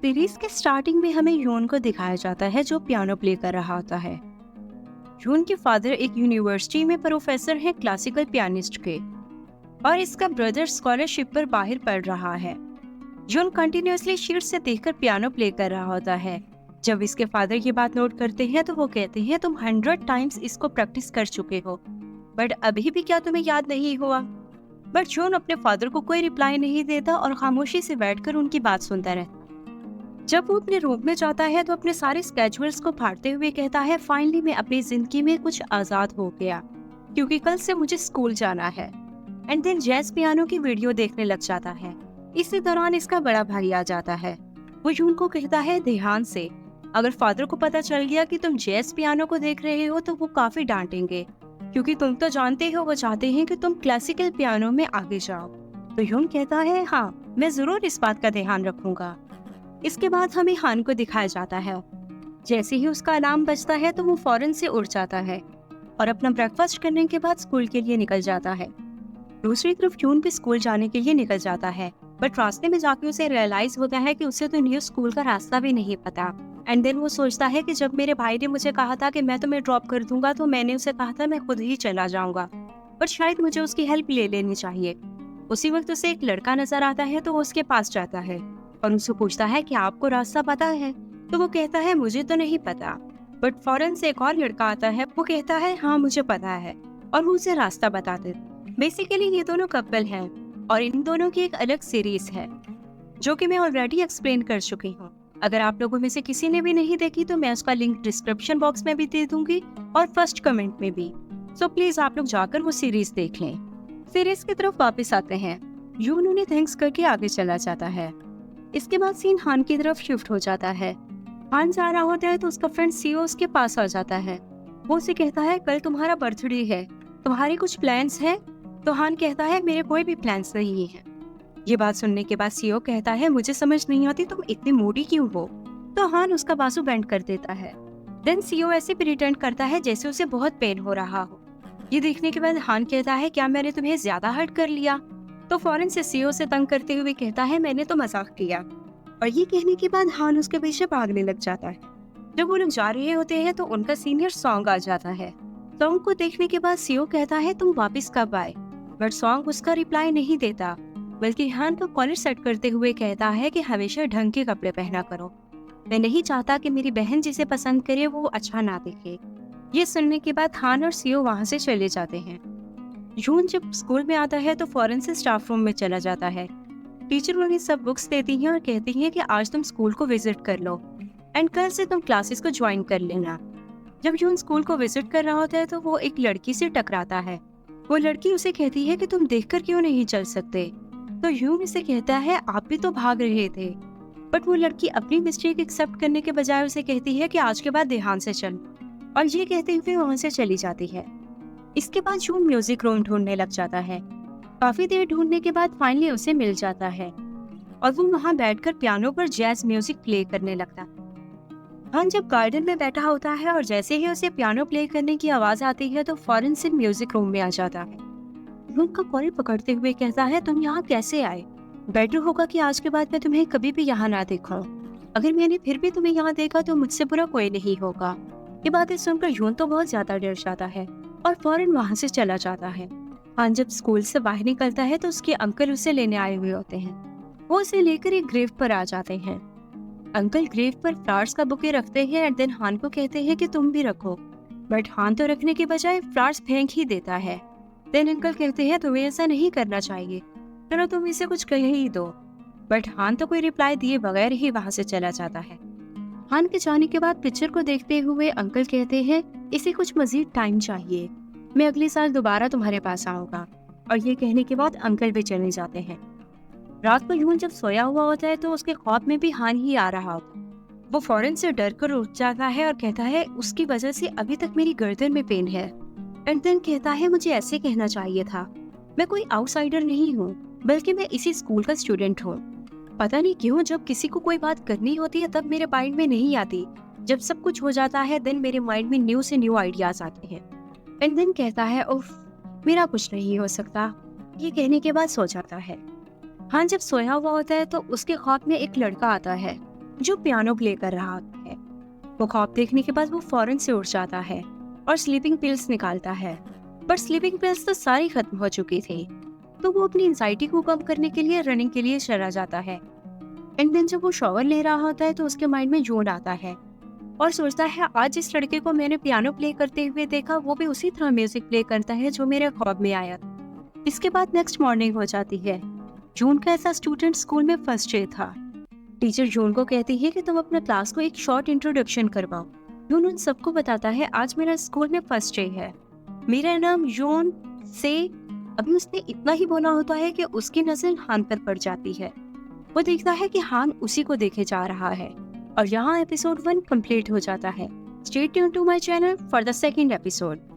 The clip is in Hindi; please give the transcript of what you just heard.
सीरीज के स्टार्टिंग में हमें यून को दिखाया जाता है जो पियानो प्ले कर रहा होता है। यून के फादर एक यूनिवर्सिटी में प्रोफेसर है क्लासिकल पियानिस्ट के, और इसका ब्रदर स्कॉलरशिप पर बाहर पढ़ रहा है। यून कंटिन्यूअसली शीट से देखकर पियानो प्ले कर रहा होता है। जब इसके फादर ये बात नोट करते हैं तो वो कहते हैं तुम 100 टाइम्स इसको प्रैक्टिस कर चुके हो, बट अभी भी क्या तुम्हें याद नहीं हुआ? बट यून अपने फादर को कोई रिप्लाई नहीं देता और खामोशी से बैठकर उनकी बात सुनता रहता। जब वो अपने रूम में जाता है तो अपने सारे स्केड्यूल्स को फाड़ते हुए कहता है फाइनली मैं अपनी जिंदगी में कुछ आजाद हो गया, क्योंकि कल से मुझे स्कूल जाना है। एंड देन जैज पियानो की वीडियो देखने लग जाता है। इसी दौरान इसका बड़ा भाई आ जाता है। वो यून को कहता है ध्यान से, अगर फादर को पता चल गया कि तुम जैज पियानो को देख रहे हो तो वो काफी डांटेंगे, क्योंकि तुम तो जानते हो वो चाहते हैं कि तुम क्लासिकल पियानो में आगे जाओ। तो यून कहता है हाँ, मैं जरूर इस बात का ध्यान रखूंगा। इसके बाद हमें हान को दिखाया जाता है। जैसे ही उसका अलार्म बजता है तो वो फौरन से उठ जाता है और अपना ब्रेकफास्ट करने के बाद स्कूल के लिए निकल जाता है। दूसरी तरफ यून भी स्कूल जाने के लिए निकल जाता है, बट रास्ते में जाके उसे रियलाइज होता है कि उसे तो न्यू स्कूल का रास्ता भी नहीं पता। एंड देन वो सोचता है कि जब मेरे भाई ने मुझे कहा था कि मैं तुम्हें ड्रॉप कर दूंगा तो मैंने उसे कहा था मैं खुद ही चला जाऊंगा, बट शायद मुझे उसकी हेल्प ले लेनी चाहिए। उसी वक्त उसे एक लड़का नजर आता है तो वो उसके पास जाता है और उससे पूछता है कि आपको रास्ता पता है? तो वो कहता है मुझे तो नहीं पता, बट फौरन से एक और लड़का आता है। वो कहता है हाँ मुझे पता है, और वो उसे रास्ता बता देता। बेसिकली ये दोनों कपल हैं और इन दोनों की एक अलग सीरीज है जो कि मैं ऑलरेडी एक्सप्लेन कर चुकी हूँ। अगर आप लोगों में से किसी ने भी नहीं देखी तो मैं उसका लिंक डिस्क्रिप्शन बॉक्स में भी दे दूंगी और फर्स्ट कमेंट में भी। सो प्लीज आप लोग जाकर वो सीरीज देख लें। सीरीज की तरफ वापस आते हैं। यून उन्हें थैंक्स करके आगे चला जाता है। इसके बाद सीन हान की तरफ शिफ्ट हो जाता है। हान जा रहा होता है तो उसका फ्रेंड सीओ उसके पास आ जाता है। वो उसे कहता है कल तुम्हारा बर्थडे है, तुम्हारे कुछ प्लान्स हैं? तो हान कहता है मेरे कोई भी प्लान्स नहीं है। ये बात सुनने के बाद सीओ कहता है मुझे समझ नहीं आती तुम इतनी मूडी क्यों हो? तो हान उसका बाजू बेंड कर देता है। देन सीओ ऐसे प्रिटेंड करता है जैसे उसे बहुत पेन हो रहा हो। ये देखने के बाद हान कहता है क्या मैंने तुम्हें ज्यादा हर्ट कर लिया? तो फौरन से सीओ से तंग करते हुए कहता है मैंने तो मजाक किया। और ये कहने के बाद हान उसके पीछे भागने लग जाता है। जब वो लोग जा रहे होते हैं तो उनका सीनियर सॉन्ग आ जाता है। सॉन्ग को देखने के बाद सीओ कहता है तुम वापस कब आए? बट सॉन्ग उसका रिप्लाई नहीं देता, बल्कि हान को कॉलर सेट करते हुए कहता है कि हमेशा ढंग के कपड़े पहना करो, मैं नहीं चाहता कि मेरी बहन जिसे पसंद करे वो अच्छा ना दिखे। ये सुनने के बाद हान और सीओ वहाँ से चले जाते हैं। यून जब स्कूल में आता है तो फौरन से स्टाफ रूम में चला जाता है। टीचर उन्हें सब बुक्स देती हैं और कहती हैं कि आज तुम स्कूल को विजिट कर लो एंड कल से तुम क्लासेस को ज्वाइन कर लेना। जब यून स्कूल को विजिट कर रहा होता है तो वो एक लड़की से टकराता है। वो लड़की उसे कहती है कि तुम देखकर क्यों नहीं चल सकते? तो यून इसे कहता है आप भी तो भाग रहे थे, बट वो लड़की अपनी मिस्टेक एक्सेप्ट करने के बजाय उसे कहती है कि आज के बाद ध्यान से चल, और ये कहते हुए वहाँ से चली जाती है। इसके बाद यून म्यूजिक रूम ढूंढने लग जाता है। काफी देर ढूंढने के बाद फाइनली उसे मिल जाता है और वो वहाँ बैठकर पियानो पर जैज म्यूजिक प्ले करने लगता है। हान जब गार्डन में बैठा होता है और जैसे ही उसे पियानो प्ले करने की आवाज आती है तो फौरन से म्यूजिक रूम में आ जाता है। यून का कॉलर पकड़ते हुए कहता है तुम यहाँ कैसे आए? बेटर होगा कि आज के बाद मैं तुम्हें कभी भी यहाँ ना देखूं। अगर मैंने फिर भी तुम्हें यहाँ देखा तो मुझसे बुरा कोई नहीं होगा। ये बातें सुनकर यून तो बहुत ज्यादा डर जाता है और फौरन वहाँ से चला जाता है। हान जब स्कूल से बाहर निकलता है तो उसके अंकल उसे लेने आए हुए होते हैं। वो उसे लेकर एक ग्रेव पर आ जाते हैं। अंकल ग्रेव पर फ्लावर्स का बुके रखते हैं एंड देन हान को कहते हैं कि तुम भी रखो, बट हान तो रखने के बजाय फ्लावर्स फेंक ही देता है। देन अंकल कहते हैं तुम्हें ऐसा नहीं करना चाहिए, चलो तुम इसे कुछ कह ही दो, बट हान तो कोई रिप्लाई दिए बगैर ही वहाँ से चला जाता है। हान के जाने के बाद पिक्चर को देखते हुए अंकल कहते हैं इसे कुछ मजीद टाइम चाहिए, मैं अगले साल दोबारा तुम्हारे पास आऊंगा। और ये कहने के बाद अंकल भी चले जाते हैं। रात को यून जब सोया हुआ होता है तो उसके ख्वाब में भी हान ही आ रहा होता है। वो फौरन से डर कर उठ जाता है और कहता है उसकी वजह से अभी तक मेरी गर्दन में पेन है। एंड देन कहता है मुझे ऐसे कहना चाहिए था, मैं कोई आउटसाइडर नहीं हूँ, बल्कि मैं इसी स्कूल का स्टूडेंट हूँ। पता नहीं क्यों जब किसी को कोई बात करनी होती है तब मेरे माइंड में नहीं आती, जब सब कुछ हो जाता है देन मेरे माइंड में न्यू से न्यू आइडियाज आते हैं। एंड देन कहता है उफ मेरा कुछ नहीं हो सकता। ये कहने के बाद सो जाता है। हाँ जब सोया हुआ होता है तो उसके ख्वाब में एक लड़का आता है जो पियानो प्ले कर रहा है। वो ख्वाब देखने के बाद वो फौरन से उठ जाता है और स्लीपिंग पिल्स निकालता है, पर स्लीपिंग पिल्स तो सारी खत्म हो चुकी थी। तो वो अपनी एंजाइटी को कम करने के लिए रनिंग के लिए चला जाता है। एंड देन जब वो शॉवर ले रहा होता है तो उसके माइंड में जून आता है और सोचता है आज जिस लड़के को मैंने पियानो प्ले करते हुए देखा वो भी उसी तरह म्यूजिक प्ले करता है जो मेरे ख्वाब में आया। इसके बाद नेक्स्ट मॉर्निंग हो जाती है। जून का ऐसा स्टूडेंट स्कूल में फर्स्ट डे था। टीचर जून को कहती है कि तुम अपने क्लास को एक शॉर्ट इंट्रोडक्शन करवाओ। जून उन सबको बताता है आज मेरा स्कूल में फर्स्ट डे है, मेरा नाम जून से। अभी उसने इतना ही बोला होता है कि उसकी नजर हान पर पड़ जाती है। वो देखता है कि हान उसी को देखे जा रहा है और यहाँ एपिसोड 1 कंप्लीट हो जाता है। Stay tuned to my channel for the second episode.